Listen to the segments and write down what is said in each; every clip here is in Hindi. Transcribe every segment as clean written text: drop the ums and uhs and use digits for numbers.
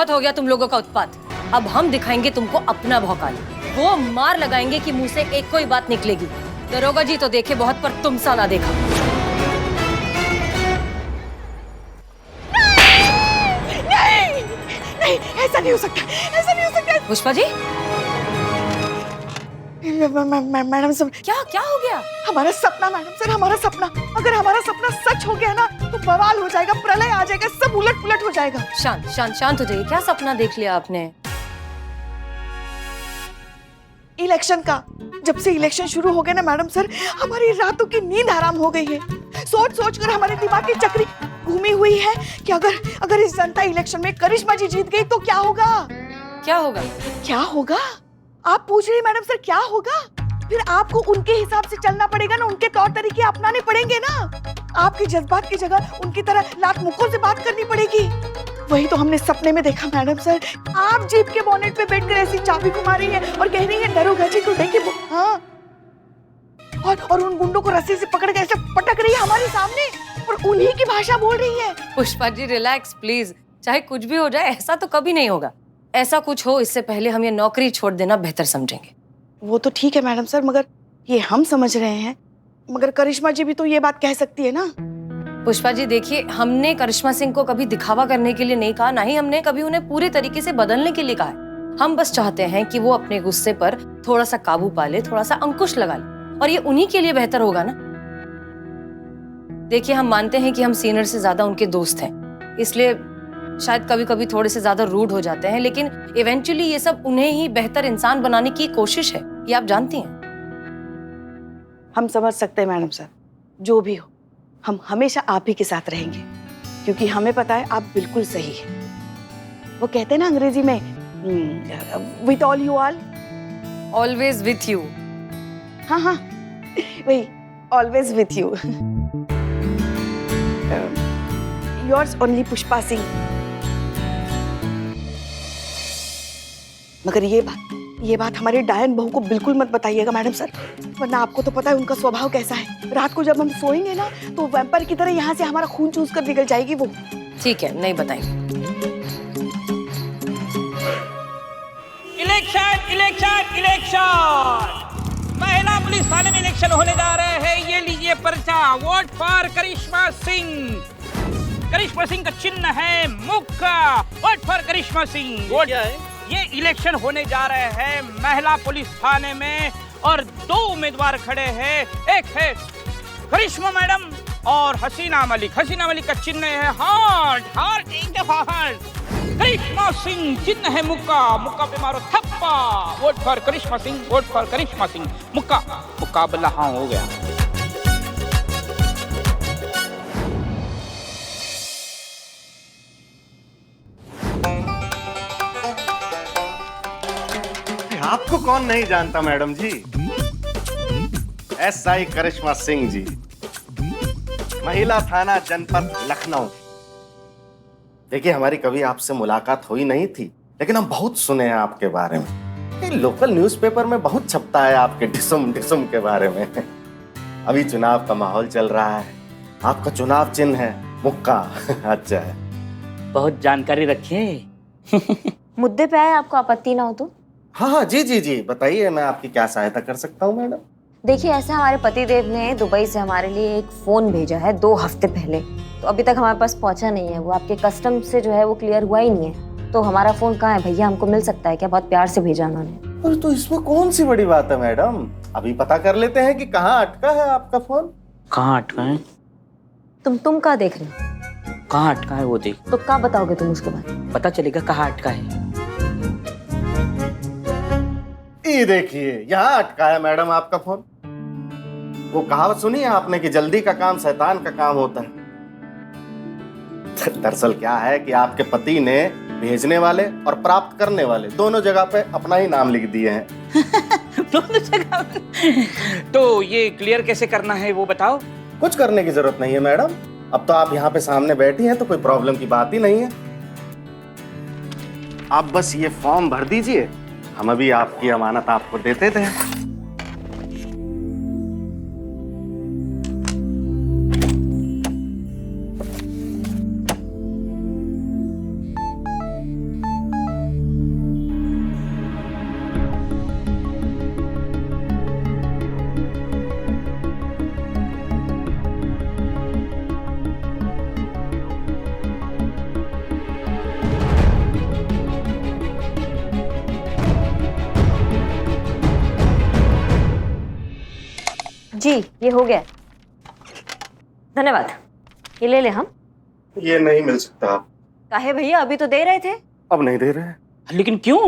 बहुत हो गया तुम लोगों का उत्पात। अब हम दिखाएंगे तुमको अपना भौकाल। वो मार लगाएंगे कि मुंह से एक कोई बात निकलेगी। दरोगा जी तो देखे बहुत, पर तुम सा ना देखा। नहीं, नहीं, ऐसा नहीं हो सकता, ऐसा नहीं हो सकता। पुष्पा जी, मैडम सर, क्या क्या हो गया? हमारा सपना मैडम सर, हमारा सपना, अगर हमारा सपना सच हो गया ना तो बवाल हो जाएगा, प्रलय आ जाएगा, सब उलट पुलट हो जाएगा। शांत शांत शांत हो जाइए। क्या सपना देख लिया आपने? इलेक्शन का। जब से इलेक्शन शुरू हो गए ना मैडम सर, हमारी रातों की नींद हराम हो गई है। सोच सोच कर हमारे दिमाग की चक्री घूमी हुई है कि अगर इस जनता इलेक्शन में करिश्मा जी जीत गई तो क्या होगा? क्या होगा? क्या होगा? आप पूछ रही मैडम सर क्या होगा? फिर आपको उनके हिसाब से चलना पड़ेगा ना, उनके तौर तरीके अपनाने पड़ेंगे ना। आपके जज्बात की जगह उनकी तरह लात मुक्कों से बात करनी पड़ेगी। वही तो हमने सपने में देखा मैडम सर। आप जीप के बोनेट पे बैठकर ऐसी चाबी घुमा रही है और कह रही है दरोगा जी को देंगे। हाँ, और उन गुंडों को रस्सी से पकड़ के ऐसे पटक रही है हमारे सामने और उन्हीं की भाषा बोल रही है। Pushpa ji relax please. चाहे कुछ भी हो जाए, ऐसा तो कभी नहीं होगा। ऐसा कुछ हो इससे पहले हम ये नौकरी छोड़ देना बेहतर समझेंगे। वो तो ठीक है मैडम सर, मगर ये हम समझ रहे हैं, मगर करिश्मा जी भी तो ये बात कह सकती है ना। पुष्पा जी देखिए, हमने करिश्मा सिंह को कभी दिखावा करने के लिए नहीं कहा, ना ही हमने कभी उन्हें पूरे तरीके से बदलने के लिए कहा है। हम बस चाहते हैं कि वो अपने गुस्से पर थोड़ा सा काबू पा ले, थोड़ा सा अंकुश लगा ले, और ये उन्हीं के लिए बेहतर होगा ना। देखिए, हम मानते हैं कि हम सीनियर से ज्यादा उनके दोस्त हैं, इसलिए शायद कभी कभी थोड़े से ज्यादा रूड हो जाते हैं, लेकिन इवेंचुअली ये सब उन्हें ही बेहतर इंसान बनाने की कोशिश है, ये आप जानती हैं। हम समझ सकते हैं मैडम सर, जो भी हो हम हमेशा आप ही के साथ रहेंगे, क्योंकि हमें पता है आप बिल्कुल सही है। वो कहते हैं ना अंग्रेजी में, with all you all, always with you. हाँ हाँ, वही, always with you. Yours only Pushpa Singh. मगर ये बात हमारी डायन बहू को बिल्कुल मत बताइएगा मैडम सर, वरना आपको तो पता है उनका स्वभाव कैसा है। रात को जब हम सोएंगे ना तो वैम्पायर की तरह यहाँ से हमारा खून चूस कर निकल जाएगी वो। ठीक है, नहीं बताएंगे। इलेक्शन इलेक्शन इलेक्शन, महिला पुलिस थाने में इलेक्शन होने जा रहे हैं। ये लीजिए पर्चा, वोट फॉर करिश्मा सिंह। करिश्मा सिंह का चिन्ह है मुक्का। Vote for Karishma Singh. Vote क्या है? ये इलेक्शन होने जा रहे हैं महिला पुलिस थाने में, और 2 उम्मीदवार खड़े हैं। एक है करिश्मा मैडम और हसीना मलिक। हसीना मलिक का चिन्ह है हार्ट, हार्ट एक दफा हार्ट। करिश्मा सिंह चिन्ह है मुक्का, मुक्का पे मारो थप्पा। Vote for Karishma Singh, vote for Karishma Singh. मुक्का, मुकाबला हाँ हो गया। आपको कौन नहीं जानता मैडम जी, SI करिश्मा सिंह जी, महिला थाना जनपद लखनऊ। देखिए, हमारी कभी आपसे मुलाकात हुई नहीं थी, लेकिन हम बहुत सुने हैं आपके बारे में। लोकल न्यूज़पेपर में बहुत छपता है आपके डिसम डिसम के बारे में। अभी चुनाव का माहौल चल रहा है, आपका चुनाव चिन्ह है मुक्का। अच्छा है, बहुत जानकारी रखिए। मुद्दे पे आए, आपको आपत्ति ना हो तो? हाँ हाँ, जी जी जी, बताइए, मैं आपकी क्या सहायता कर सकता हूँ मैडम? देखिए, ऐसा हमारे पतिदेव ने दुबई से हमारे लिए एक फोन भेजा है 2 हफ्ते पहले, तो अभी तक हमारे पास पहुंचा नहीं है। वो आपके कस्टम से जो है वो क्लियर हुआ ही नहीं है। तो हमारा फोन कहाँ है भैया, हमको मिल सकता है क्या? बहुत प्यार से भेजा उन्होंने। अरे तो इसमें कौन सी बड़ी बात है मैडम, अभी पता कर लेते हैं कि कहाँ अटका है आपका फोन। कहाँ अटका है? तुम कहाँ देख रहे हो? कहाँ अटका है वो देख। तो क्या बताओगे तुम उसके बाद? पता चलेगा कहाँ अटका है। ये देखिए, यहाँ अटका है मैडम आपका फोन। वो कहावत सुनी है आपने कि जल्दी का काम शैतान का काम होता है। दरअसल क्या है कि आपके पति ने भेजने वाले और प्राप्त करने वाले दोनों जगह पे अपना ही नाम लिख दिए हैं। दोनों जगह। तो ये क्लियर कैसे करना है वो बताओ। कुछ करने की जरूरत नहीं है मैडम, अब तो आप यहाँ पे सामने बैठी हैं तो कोई प्रॉब्लम की बात ही नहीं है। आप बस ये फॉर्म भर दीजिए, हम अभी आपकी अमानत आपको देते थे। जी ये हो गया, धन्यवाद। ये ले ले हम। ये नहीं मिल सकता। काहे भैया, अभी तो दे रहे थे। अब नहीं दे रहे। लेकिन क्यों?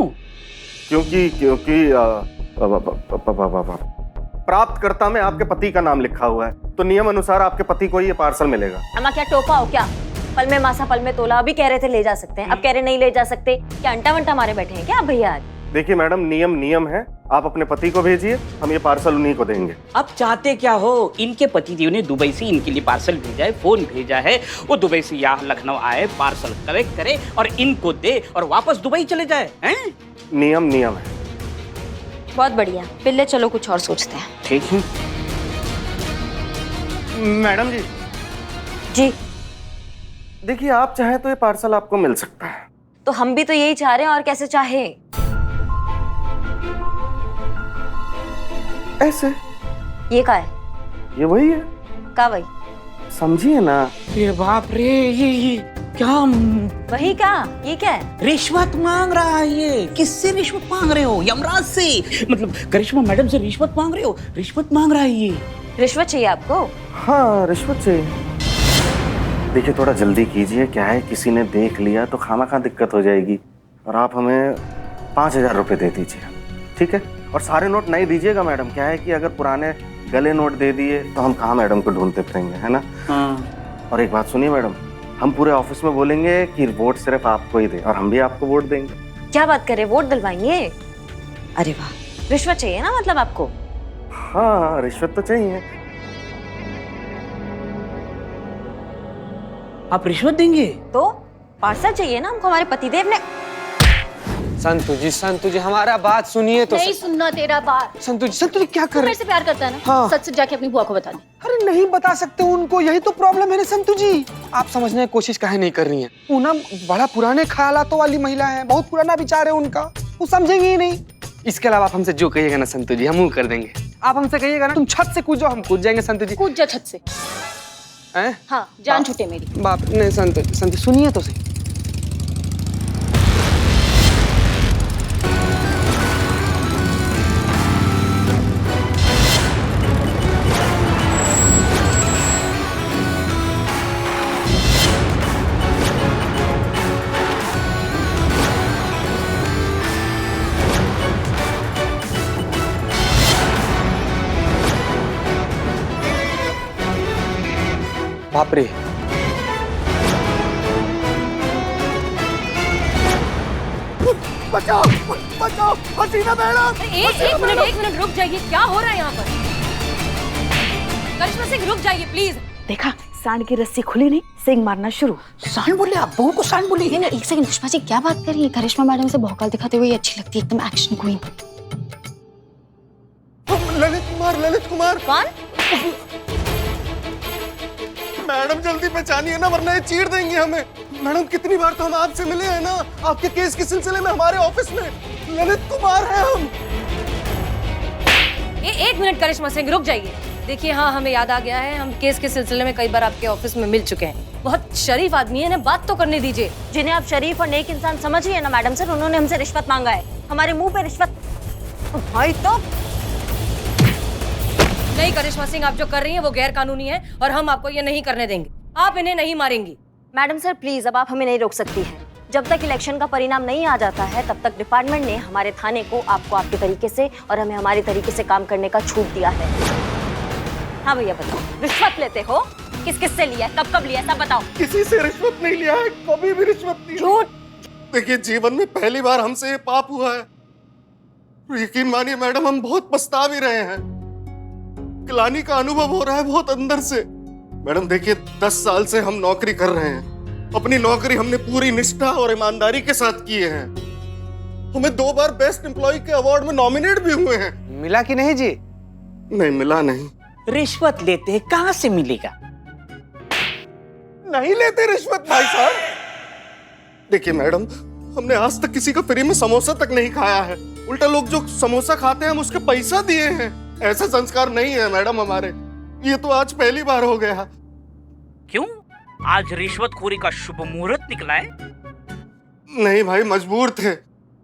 क्योंकि प्राप्तकर्ता में आपके पति का नाम लिखा हुआ है, तो नियम अनुसार आपके पति को ये पार्सल मिलेगा। अम्मा क्या टोपा हो क्या? पल में मासा पल में तोला। अभी कह रहे थे ले जा सकते हैं, अब कह रहे नहीं ले जा सकते। क्या अंटा वंटा मारे बैठे हैं क्या आप भैया आज? देखिए मैडम, नियम नियम है। आप अपने पति को भेजिए, हम ये पार्सल उन्हीं को देंगे। अब चाहते क्या हो? इनके पतिदेव ने दुबई से इनके लिए पार्सल भेजा है, फोन भेजा है। वो दुबई से यहाँ लखनऊ आए, पार्सल कलेक्ट करे और इनको दे और वापस दुबई चले जाए। हैं? नियम नियम है। बहुत बढ़िया, पिल्ले चलो कुछ और सोचते हैं। ठीक है मैडम जी, जी देखिए आप चाहें तो ये पार्सल आपको मिल सकता है। तो हम भी तो यही चाह रहे हैं, और कैसे चाहे? ऐसे। ये का है? ये वही है, का वही? समझिए ना। ये बाप रे, ये क्या वही का? ये क्या है? रिश्वत मांग रहा है ये। किससे रिश्वत मांग रहे हो? यमराज से। मतलब करिश्मा मैडम से रिश्वत मांग रहे हो? रिश्वत मांग रहा है ये। रिश्वत चाहिए आपको? हाँ, रिश्वत चाहिए। देखिए थोड़ा जल्दी कीजिए, क्या है किसी ने देख लिया तो खामा दिक्कत हो जाएगी। और आप हमें 5,000 रुपये दे दीजिए, ठीक है? और सारे नोट नहीं दीजिएगा मैडम, क्या है कि अगर पुराने गले नोट दे दिए तो हम कहाँ मैडम को ढूंढते फिरेंगे, है ना? हाँ। और एक बात सुनिए मैडम, हम पूरे ऑफिस में बोलेंगे कि वोट सिर्फ आपको ही दे, और हम भी आपको वोट देंगे। क्या बात करे, वोट दिलवाएंगे? अरे वाह, रिश्वत चाहिए ना मतलब आपको? हाँ, रिश्वत तो चाहिए। आप रिश्वत देंगे? तो पार्सल चाहिए ना हमको, हमारे पतिदेव ने। संतु जी हमारा बात सुनिए तो। नहीं सुनना तेरा बात। संतु जी क्या कर तू रहे? मेरे से प्यार करता है ना? हाँ। सच सच जाके अपनी बुआ को बता दे। अरे नहीं बता सकते उनको, यही तो प्रॉब्लम है ना संतु जी। आप समझने की कोशिश काहे नहीं कर रही हैं? वो ना बड़ा पुराने ख्यालातों वाली महिला है, बहुत पुराना विचार है उनका, वो समझेंगे ही नहीं। इसके अलावा आप हमसे जो कहिएगा ना संतु जी, हम वो कर देंगे। आप हमसे कहिएगा ना तुम छत से कूदो, हम कूद जाएंगे संतु जी। कूद जा छत से। हैं? हाँ, जान छूटे मेरी। बाप नहीं संतु सुनिए तो सही। बाप रे, बचाओ बचाओ, हसीना मैडम। एक मिनट रुक जाइए, क्या हो रहा है यहाँ पर? करिश्मा सिंह रुक जाइए प्लीज। देखा, सांड की रस्सी खुली नहीं, सिंह मारना शुरू। सांड बोले? आप बहू को सांड बोले? नहीं, एक सेकंड पुष्पा जी, क्या बात कर रही है? करिश्मा मैडम से भौकाल दिखाते हुए अच्छी लगती है, एकदम एक्शन क्वीन। ललित कुमार। कौन? मैडम जल्दी पहचानिए ना, वरना ये चीर देंगे हमें। मैडम कितनी बार तो हम आपसे मिले हैं ना, आपके केस के सिलसिले में हमारे ऑफिस में। ललित कुमार हैं हम। एक मिनट करिश्मा सिंह रुक जाइए। देखिए हाँ, हमें याद आ गया है, हम केस के सिलसिले में कई बार आपके ऑफिस में मिल चुके हैं। बहुत शरीफ आदमी है ना, बात तो करने दीजिए। जिन्हें आप शरीफ और नेक इंसान समझ रही है ना मैडम सर, उन्होंने हमसे रिश्वत मांगा है। हमारे मुंह पे रिश्वत। भाई तो नहीं करिश्मा सिंह, आप जो कर रही हैं वो गैर कानूनी है और हम आपको ये नहीं करने देंगे। आप इन्हें नहीं मारेंगी। मैडम सर प्लीज, अब आप हमें नहीं रोक सकती हैं। जब तक इलेक्शन का परिणाम नहीं आ जाता है तब तक डिपार्टमेंट ने हमारे थाने को आपको आपके तरीके से और हमें हमारे तरीके से काम करने का छूट दिया है। हाँ भैया बताओ, रिश्वत लेते हो? किस किस से लिया, कब लिया, सब बताओ। किसी से रिश्वत नहीं लिया है, कभी भी रिश्वत नहीं। झूठ। देखिए जीवन में पहली बार हमसे ये पाप हुआ है। यकीन मानिए मैडम, हम बहुत पछता भी रहे हैं। ग्लानि का अनुभव हो रहा है बहुत अंदर से। मैडम देखिए, 10 साल से हम नौकरी कर रहे हैं। अपनी नौकरी हमने पूरी निष्ठा और ईमानदारी के साथ किए हैं। हमें 2 बार बेस्ट एम्प्लॉय के अवार्ड में नॉमिनेट भी हुए हैं। मिला कि नहीं जी? नहीं मिला। नहीं रिश्वत लेते हैं, कहाँ से मिलेगा? नहीं लेते रिश्वत भाई साहब। देखिए मैडम, हमने आज तक किसी का फ्री में समोसा तक नहीं खाया है। उल्टा लोग जो समोसा खाते हैं हम उसके पैसा दिए हैं। ऐसा संस्कार नहीं है मैडम हमारे। ये तो आज पहली बार हो गया। क्यों? आज रिश्वतखोरी का शुभ मुहूर्त निकला है? नहीं भाई, मजबूर थे।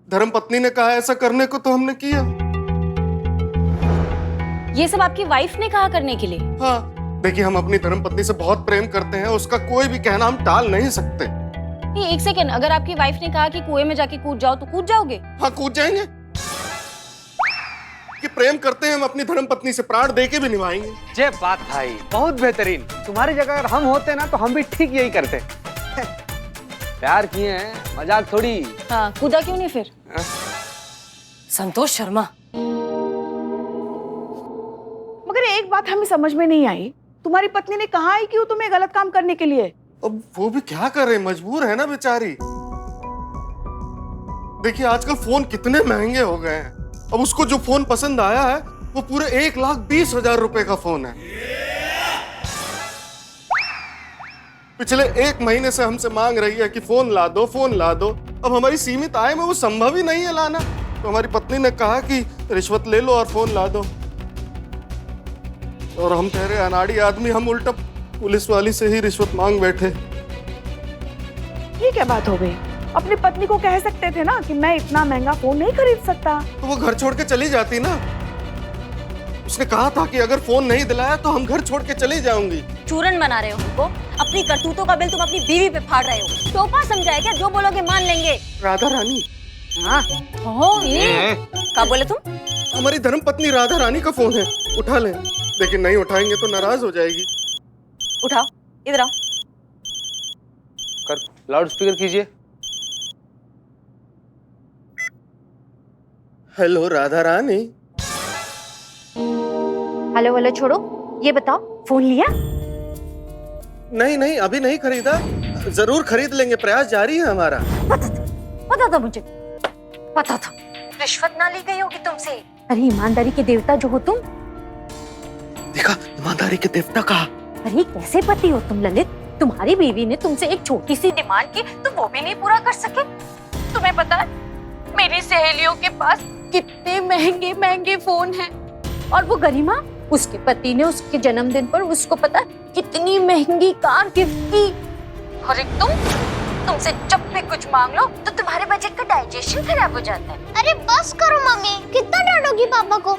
धर्मपत्नी ने कहा ऐसा करने को तो हमने किया। ये सब आपकी वाइफ ने कहा करने के लिए? हाँ, देखिए हम अपनी धर्मपत्नी से बहुत प्रेम करते हैं, उसका कोई भी कहना हम टाल नहीं सकते। नहीं, एक सेकेंड, अगर आपकी वाइफ ने कहा कि कुएं में जाके कूद जाओ तो कूद जाओगे? हाँ, कूद जाएंगे। कि प्रेम करते हैं हम अपनी धर्मपत्नी से, प्राण दे के भी निभाएंगे। जय बात भाई, बहुत बेहतरीन। तुम्हारी जगह अगर हम होते ना तो हम भी ठीक यही करते। प्यार किए हैं, मजाक थोड़ी। हाँ, कूदा क्यों नहीं फिर? संतोष शर्मा, मगर एक बात हमें समझ में नहीं आई, तुम्हारी पत्नी ने कहा है कि वो तुम्हें गलत काम करने के लिए? अब वो भी क्या करे, मजबूर है ना बेचारी। देखिए आजकल फोन कितने महंगे हो गए हैं। अब उसको जो फोन पसंद आया है वो पूरे 1,20,000 रुपए का फोन है। पिछले 1 महीने से हमसे मांग रही है कि फोन ला दो, फोन ला दो। अब हमारी सीमित आय में वो संभव ही नहीं है लाना, तो हमारी पत्नी ने कहा कि रिश्वत ले लो और फोन ला दो। और हम ठहरे अनाड़ी आदमी, हम उल्टा पुलिस वाली से ही रिश्वत मांग बैठे। ये क्या बात हो गई? अपनी पत्नी को कह सकते थे ना कि मैं इतना महंगा फोन नहीं खरीद सकता। तो वो घर छोड़ के चली जाती ना। उसने कहा था कि अगर फोन नहीं दिलाया तो हम घर छोड़ के चली जाऊंगी। चूरन बना रहे हो हमको? अपनी करतूतों का बिल तुम अपनी बीवी पे फाड़ रहे हो। टोपा समझाया क्या? जो बोलोगे मान लेंगे। राधा रानी, हाँ, ओह ये क्या बोले तुम? हमारी धर्मपत्नी राधा रानी का फोन है, उठा लें। लेकिन नहीं उठाएंगे तो नाराज हो जाएगी। उठाओ, इधर आओ। कर लाउड स्पीकर कीजिए। Hello Radha Rani. Hello hello छोड़ो, ये बताओ फोन लिया? नहीं नहीं, अभी नहीं खरीदा, जरूर खरीद लेंगे, प्रयास जारी है हमारा। पता था मुझे, पता था। रिश्वत ना ली गई होगी तुमसे। अरे ईमानदारी के देवता जो हो तुम। देखा, ईमानदारी के देवता कहा। अरे कैसे पति हो तुम ललित? तुम्हारी बीवी ने तुमसे एक छोटी सी डिमांड की तो वो भी नहीं पूरा कर सके। तुम्हें पता है मेरी सहेलियों के पास कितने महंगे महंगे फोन हैं, और वो गरिमा, उसके पति ने उसके जन्मदिन पर उसको पता कितनी महंगी कार गिफ्ट की। और एक तुमसे जब भी कुछ मांग लो तो तुम्हारे बजट का डाइजेशन खराब हो जाता है। अरे बस करो मम्मी, कितना डांटोगी पापा को?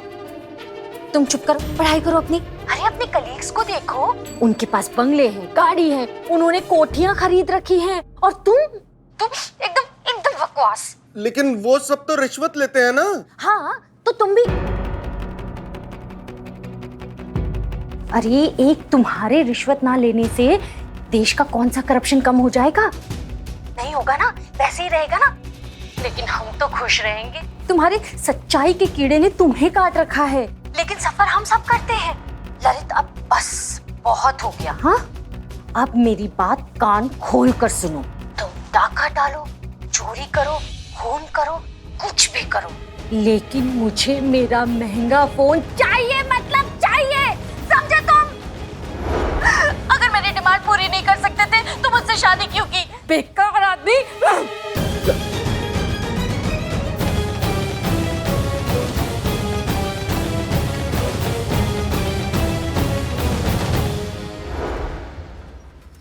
तुम चुप करो, पढ़ाई करो अपनी। अरे अपने कलीग्स को देखो, उनके पास बंगले हैं, गाड़ी है, उन्होंने कोठियां खरीद रखी हैं, और तुम एकदम एकदम बकवास। लेकिन वो सब तो रिश्वत लेते हैं ना। हाँ तो तुम भी। अरे एक तुम्हारे रिश्वत ना लेने से देश का कौन सा करप्शन कम हो जाएगा? नहीं होगा ना, वैसे ही रहेगा ना। लेकिन हम तो खुश रहेंगे। तुम्हारे सच्चाई के कीड़े ने तुम्हें काट रखा है। लेकिन सफर हम सब करते हैं। ललित अब बस बहुत हो गया। हाँ, अब मेरी बात कान खोल कर सुनो। तुम डाका डालो, चोरी करो, खून करो, कुछ भी करो, लेकिन मुझे मेरा महंगा फोन चाहिए, मतलब चाहिए, समझे तुम? अगर मेरी डिमांड पूरी नहीं कर सकते थे तो मुझसे शादी क्यों की? बेकार आदमी।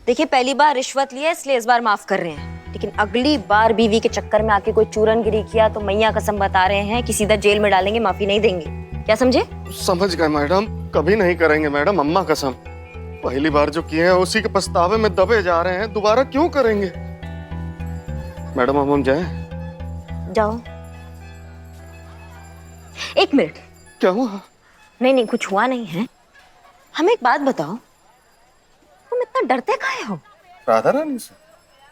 देखिए, पहली बार रिश्वत लिया इसलिए इस बार माफ कर रहे हैं, लेकिन अगली बार बीवी के चक्कर में आके कोई चूरनगिरी किया तो मैया कसम बता रहे हैं कि सीधा जेल में डालेंगे, माफी नहीं देंगे। क्या समझे? समझ गए मैडम, कभी नहीं करेंगे मैडम, अम्मा कसम। पहली बार जो किए हैं उसी के पछतावे में दबे जा रहे हैं, दोबारा क्यों करेंगे? मैडम हम जाएं? जाओ। एक मिनट। क्या हुआ? नहीं, कुछ हुआ नहीं है। हमें एक बात बताओ, तुम इतना डरते काहे हो? राधा रानी से?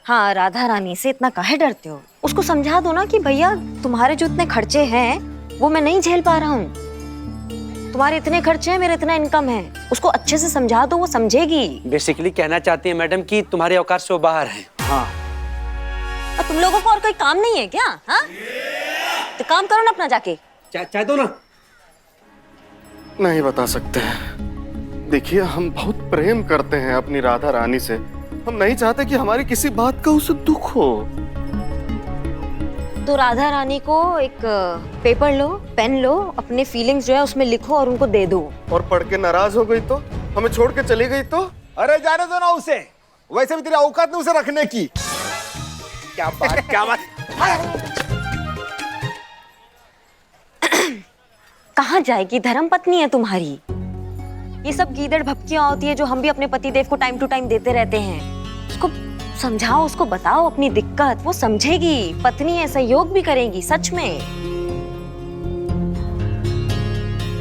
हाँ, राधा रानी से इतना काहे डरते हो? उसको समझा दो ना कि भैया तुम्हारे जो इतने खर्चे हैं वो मैं नहीं झेल पा रहा हूँ। तुम्हारे इतने खर्चे हैं, मेरा इतना इनकम है। उसको अच्छे से समझा दो, वो समझेगी। बेसिकली कहना चाहती है मैडम कि तुम्हारे औकात से वो बाहर है। हाँ। और तुम लोगों को और कोई काम नहीं है क्या? हाँ, तो काम करो ना अपना जाके। चाय दो ना। नहीं बता सकते। देखिए हम बहुत प्रेम करते हैं अपनी राधा रानी से, हम नहीं चाहते कि हमारी किसी बात का उसे दुख हो। तो राधा रानी को एक पेपर लो, पेन लो, अपने फीलिंग्स जो है उसमें लिखो और उनको दे दो। और पढ़ के नाराज हो गई तो, हमें छोड़ के चली गई तो? अरे जाने दो ना उसे, वैसे भी तेरी औकात नहीं उसे रखने की। क्या बात, क्या बात। कहाँ जाएगी? धर्मपत्नी है तुम्हारी। ये सब गीदड़ भपकियां होती है जो हम भी अपने पतिदेव को टाइम टू टाइम देते रहते हैं। उसको समझाओ, उसको बताओ अपनी दिक्कत, वो समझेगी। पत्नी है, सहयोग भी करेगी सच में।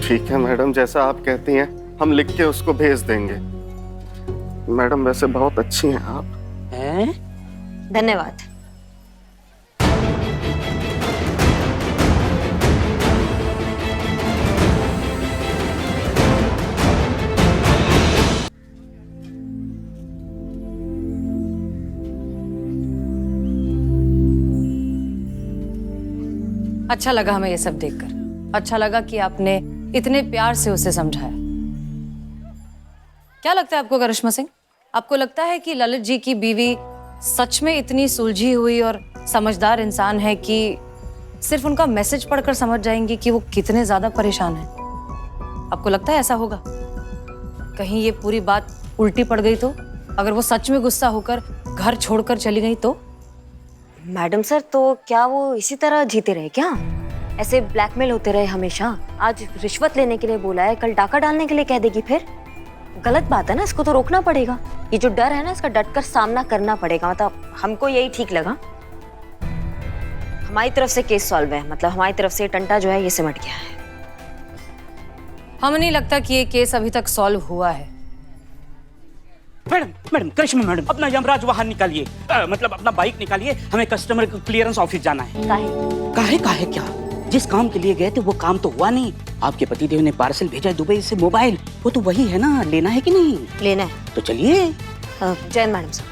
ठीक है मैडम, जैसा आप कहती हैं हम लिख के उसको भेज देंगे। मैडम वैसे बहुत अच्छी हैं आप। हैं? धन्यवाद। अच्छा लगा हमें ये सब देखकर। अच्छा लगा कि आपने इतने प्यार से उसे समझाया। क्या लगता है आपको करिश्मा सिंह? आपको लगता है कि ललित जी की बीवी सच में इतनी सुलझी हुई और समझदार इंसान है कि सिर्फ उनका मैसेज पढ़कर समझ जाएंगी कि वो कितने ज्यादा परेशान हैं? आपको लगता है ऐसा होगा? कहीं ये पूरी बात उल्टी पड़ गई तो? अगर वो सच में गुस्सा होकर घर छोड़कर चली गई तो? मैडम सर, तो क्या वो इसी तरह जीते रहे क्या? ऐसे ब्लैकमेल होते रहे हमेशा? आज रिश्वत लेने के लिए बोला है, कल डाका डालने के लिए कह देगी फिर? गलत बात है ना, इसको तो रोकना पड़ेगा। ये जो डर है ना, इसका डटकर सामना करना पड़ेगा। मतलब हमको यही ठीक लगा। हमारी तरफ से केस सॉल्व है, मतलब हमारी तरफ से टंटा जो है ये सिमट गया है। हमें नहीं लगता कि ये केस अभी तक सॉल्व हुआ है। मैडम मैडम करिश्मा मैडम, अपना यमराज वाहन निकालिए, मतलब अपना बाइक निकालिए, हमें कस्टमर क्लियरेंस ऑफिस जाना है। काहे क्या? जिस काम के लिए गए थे वो काम तो हुआ नहीं। आपके पतिदेव ने पार्सल भेजा है दुबई से मोबाइल, वो तो वही है ना, लेना है कि नहीं? लेना है तो चलिए। Jain madam sir.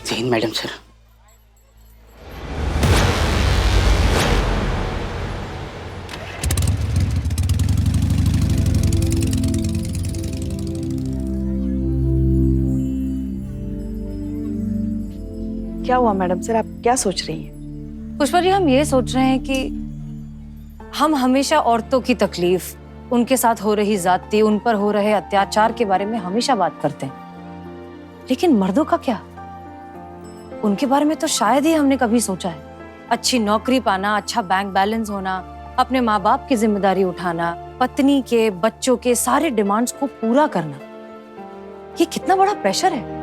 Jain madam sir. क्या हुआ मैडम सर, आप क्या सोच रही हैं? पुष्पा जी, हम ये सोच रहे हैं कि हम हमेशा औरतों की तकलीफ, उनके साथ हो रही ज्यादती, उन पर हो रहे अत्याचार के बारे में हमेशा बात करते हैं, लेकिन मर्दों का क्या? उनके बारे में तो शायद ही हमने कभी सोचा है। अच्छी नौकरी पाना, अच्छा बैंक बैलेंस होना, अपने माँ बाप की जिम्मेदारी उठाना, पत्नी के, बच्चों के सारे डिमांड्स को पूरा करना, ये कितना बड़ा प्रेशर है।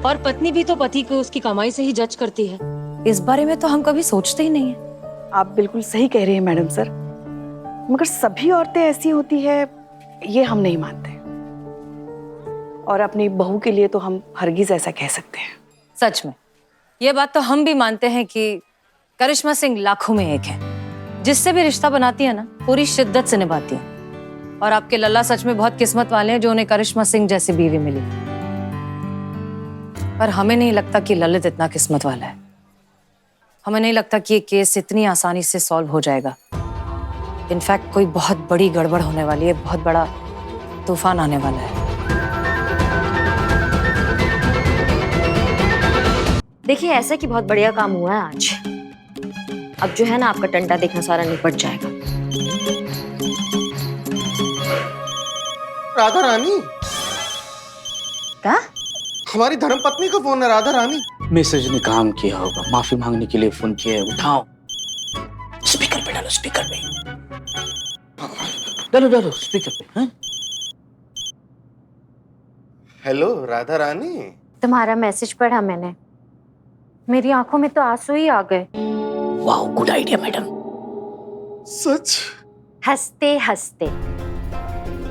और पत्नी भी तो पति को उसकी कमाई से ही जज करती है। इस बारे में तो हम कभी सोचते ही नहीं है। आप बिल्कुल सही कह रही हैं मैडम सर, मगर सभी औरतें ऐसी होती है ये हम नहीं मानते, और अपनी बहू के लिए तो हम हरगिज ऐसा कह सकते हैं। सच में ये बात तो हम भी मानते हैं कि करिश्मा सिंह लाखों में एक है। जिससे भी रिश्ता बनाती है ना, पूरी शिद्दत से निभाती है। और आपके लल्ला सच में बहुत किस्मत वाले हैं जो उन्हें करिश्मा सिंह जैसी बीवी मिली। पर हमें नहीं लगता कि ललित इतना किस्मत वाला है। हमें नहीं लगता कि ये केस इतनी आसानी से सॉल्व हो जाएगा। इनफैक्ट कोई बहुत बड़ी गड़बड़ होने वाली है, बहुत बड़ा तूफान आने वाला है। देखिए, ऐसा कि बहुत बढ़िया काम हुआ है आज। अब जो है ना, आपका टंटा देखना सारा निपट जाएगा। राधा रानी, क्या? हमारी धर्मपत्नी का फोन है। राधा रानी, मैसेज ने काम किया होगा, माफी मांगने के लिए फोन किया है। उठाओ, स्पीकर पे डालो, स्पीकर पे डालो स्पीकर पे। हैं? हेलो राधा रानी। तुम्हारा मैसेज पढ़ा मैंने, मेरी आंखों में तो आंसू ही आ गए। वाह, गुड आइडिया मैडम। सच? हंसते हंसते।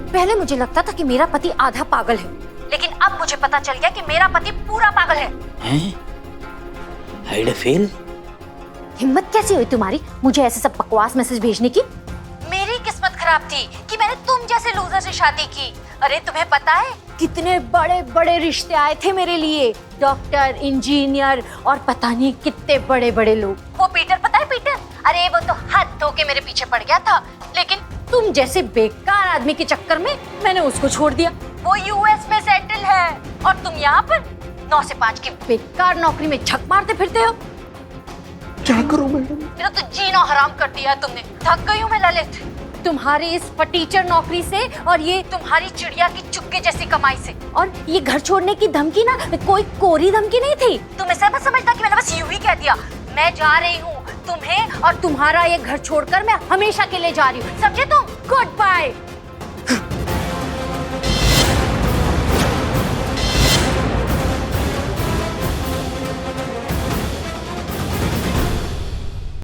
पहले मुझे लगता था कि मेरा पति आधा पागल है, लेकिन अब मुझे पता चल गया कि मेरा पति पूरा पागल है। हैं? Hide fail? हिम्मत कैसे हुई तुम्हारी मुझे ऐसे सब बकवास मैसेज भेजने की? मेरी किस्मत खराब थी कि मैंने तुम जैसे लूजर से शादी की। अरे तुम्हें पता है कितने बड़े बड़े रिश्ते आए थे मेरे लिए, डॉक्टर, इंजीनियर और पता नहीं कितने बड़े बड़े लोग। वो पीटर, पता है पीटर? अरे वो तो हाथ धो के मेरे पीछे पड़ गया था, लेकिन तुम जैसे बेकार आदमी के चक्कर में मैंने उसको छोड़ दिया। वो यूएस में सेटल है और तुम यहाँ पर 9 से 5 की बेकार नौकरी में झक मारते फिरते हो। क्या करूं मैडम? मेरा तो जीना हराम कर दिया है तुमने। थक गई हूँ मैं ललित, तुम्हारी इस फटीचर नौकरी से और ये तुम्हारी चिड़िया की चुग्गे जैसी कमाई से। और ये घर छोड़ने की धमकी ना कोई कोरी धमकी नहीं थी। तुम ऐसा मत समझना कि मैंने बस यूं ही कह दिया। मैं जा रही हूँ, तुम्हें और तुम्हारा ये घर छोड़कर मैं हमेशा के लिए जा रही हूँ, समझे तुम? Good bye.